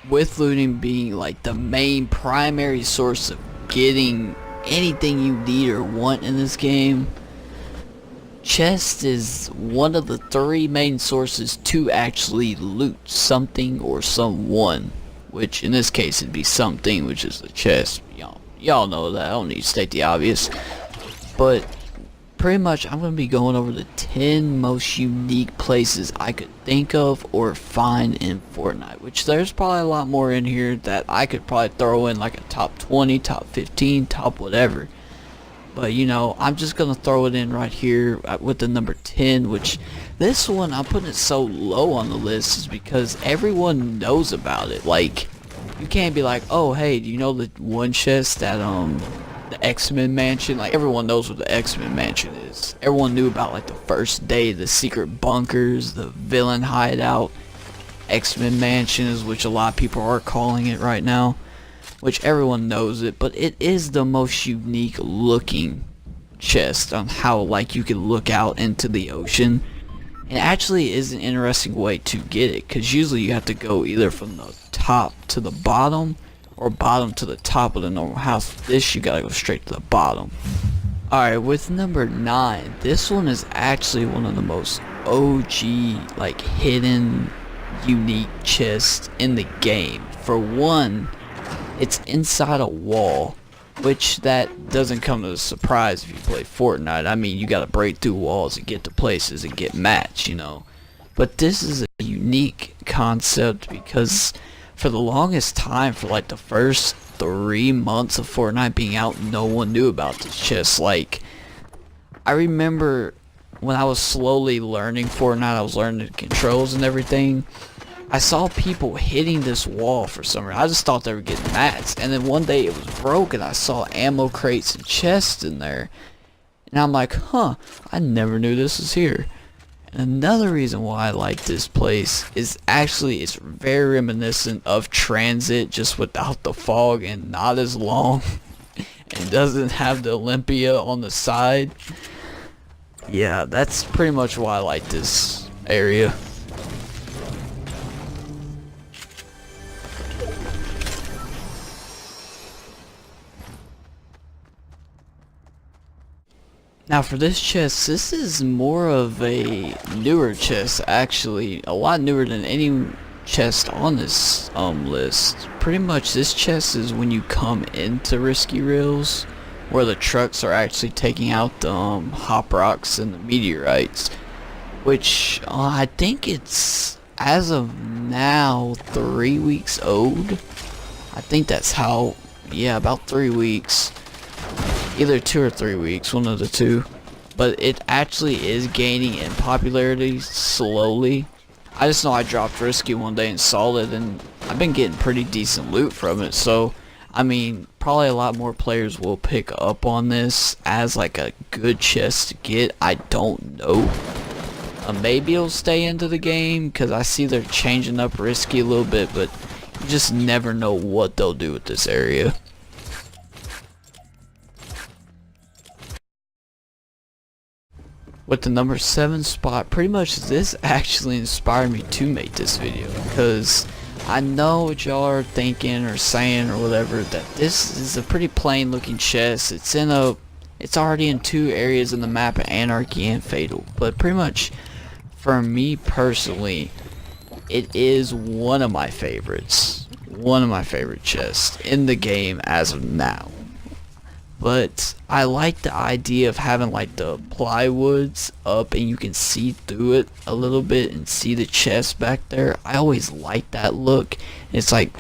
with looting being like the main primary source of getting anything you need or want in this game, chest is one of the three main sources to actually loot something or someone, which in this case it'd be something, which is the chest. Y'all know that, I don't need to state the obvious. But pretty much I'm going to be going over the 10 most unique places I could think of or find in Fortnite, which there's probably a lot more in here that I could probably throw in like a top 20, top 15, top whatever. But you know, I'm just going to throw it in right here with the number 10, which this one I'm putting it so low on the list is because everyone knows about it. Like, you can't be like, oh hey, do you know the one chest that the X-Men mansion? Like, everyone knows what the X-Men mansion is. Everyone knew about like the first day, the secret bunkers, the villain hideout, X-Men mansions, which a lot of people are calling it right now, which everyone knows it. But it is the most unique looking chest on how like you can look out into the ocean. And actually is an interesting way to get it, because usually you have to go either from the top to the bottom or bottom to the top of the normal house. This, you gotta go straight to the bottom. Alright, with number 9, this one is actually one of the most OG, like, hidden, unique chests in the game. For one, it's inside a wall, which that doesn't come as a surprise if you play Fortnite. I mean, you gotta break through walls and get to places and get matched, you know. But this is a unique concept because for the longest time, for like the first 3 months of Fortnite being out, no one knew about this chest. Like, I remember when I was slowly learning Fortnite, I was learning the controls and everything, I saw people hitting this wall for some reason. I just thought they were getting mats, and then one day it was broken. I saw ammo crates and chests in there, and I'm like, huh, I never knew this was here. And another reason why I like this place is actually it's very reminiscent of Transit, just without the fog and not as long, and doesn't have the Olympia on the side. Yeah, that's pretty much why I like this area. Now for this chest, this is more of a newer chest, actually, a lot newer than any chest on this list. Pretty much this chest is when you come into Risky Reels, where the trucks are actually taking out the hop rocks and the meteorites, which I think it's, as of now, 3 weeks old. I think that's how, yeah, about 3 weeks. Either 2 or 3 weeks, one of the two. But it actually is gaining in popularity slowly. I just know I dropped Risky one day and saw it, and I've been getting pretty decent loot from it. So, I mean, probably a lot more players will pick up on this as like a good chest to get. I don't know. Maybe it'll stay into the game, because I see they're changing up Risky a little bit, but you just never know what they'll do with this area. With the number 7 spot, pretty much this actually inspired me to make this video, because I know what y'all are thinking or saying or whatever, that this is a pretty plain looking chest. It's already in 2 areas in the map, Anarchy and Fatal. But pretty much for me personally, it is one of my favorites. One of my favorite chests in the game as of now. But I like the idea of having like the plywoods up and you can see through it a little bit and see the chest back there. I always like that look. It's like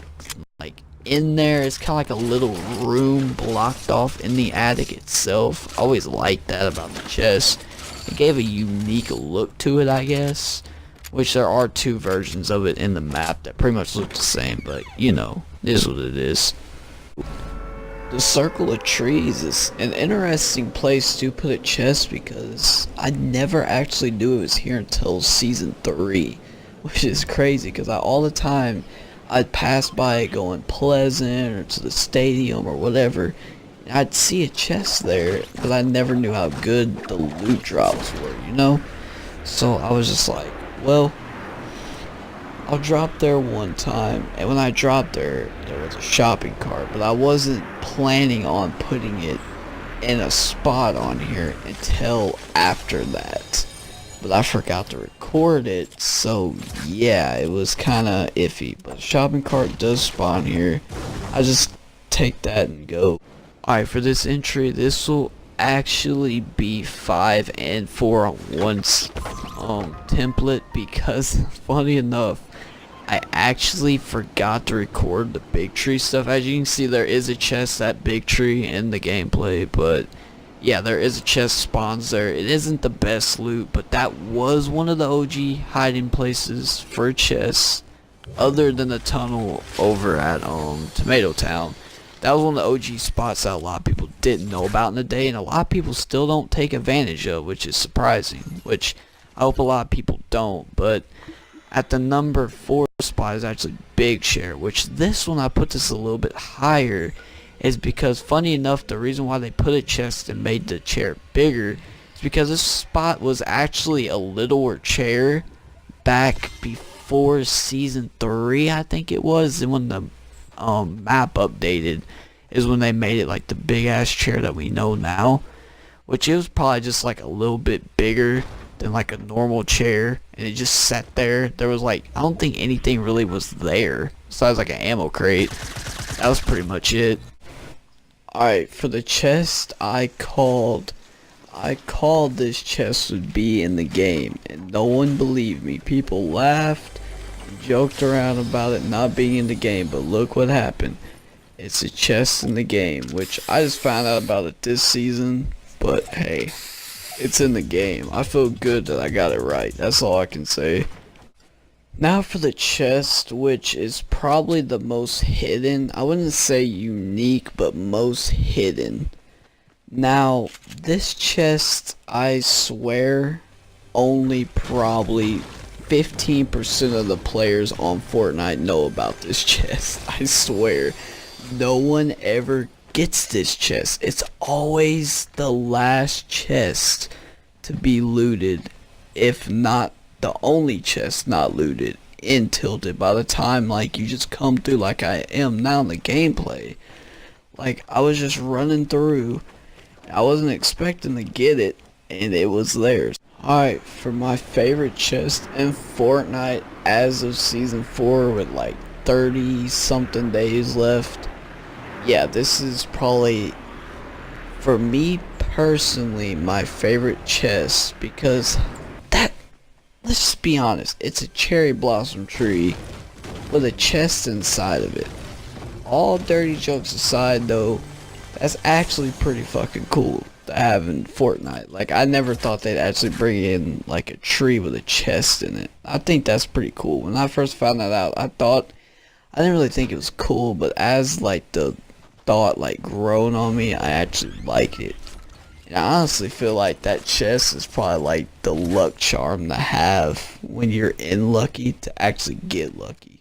in there, it's kind of like a little room blocked off in the attic itself. I always liked that about the chest. It gave a unique look to it, I guess. Which there are 2 versions of it in the map that pretty much look the same, but you know, it is what it is. The circle of trees is an interesting place to put a chest, because I never actually knew it was here until season 3, which is crazy, because all the time I'd pass by it going Pleasant or to the stadium or whatever, and I'd see a chest there, but I never knew how good the loot drops were, you know? So I was just like, well, I'll drop there one time, and when I dropped there, there was a shopping cart, but I wasn't planning on putting it in a spot on here until after that. But I forgot to record it, so yeah, it was kinda iffy. But shopping cart does spawn here. I just take that and go. Alright, for this entry, this will actually be 5 and 4 on one template, because funny enough, I actually forgot to record the big tree stuff. As you can see, there is a chest, that big tree, in the gameplay, but yeah, there is a chest spawns there. It isn't the best loot, but that was one of the OG hiding places for chests, other than the tunnel over at Tomato Town. That was one of the OG spots that a lot of people didn't know about in the day, and a lot of people still don't take advantage of, which is surprising, which I hope a lot of people don't. But at the number 4 spot is actually Big Chair, which this one I put this a little bit higher is because, funny enough, the reason why they put a chest and made the chair bigger is because this spot was actually a littler chair back before season 3, I think it was, and when the map updated is when they made it like the big ass chair that we know now, which it was probably just like a little bit bigger than like a normal chair, and it just sat there. There was like, I don't think anything really was there besides like an ammo crate. That was pretty much it. Alright, for the chest, I called this chest would be in the game, and no one believed me. People laughed, joked around about it not being in the game, but look what happened. It's a chest in the game, which I just found out about it this season, but hey, it's in the game. I feel good that I got it right. That's all I can say. Now for the chest, which is probably the most hidden. I wouldn't say unique, but most hidden. Now, this chest, I swear, only probably 15% of the players on Fortnite know about this chest. I swear. No one ever gets this chest. It's always the last chest to be looted, if not the only chest not looted in Tilted. By the time like you just come through like I am now in the gameplay, like I was just running through, I wasn't expecting to get it, and it was there. Alright, for my favorite chest in Fortnite as of season 4 with like 30 something days left, yeah, this is probably, for me personally, my favorite chest, because that, let's just be honest, it's a cherry blossom tree with a chest inside of it. All dirty jokes aside though, that's actually pretty fucking cool to have in Fortnite. Like, I never thought they'd actually bring in like a tree with a chest in it. I think that's pretty cool. When I first found that out, I didn't really think it was cool, but as like the thought like grown on me, I actually like it. And I honestly feel like that chest is probably like the luck charm to have when you're in lucky to actually get lucky.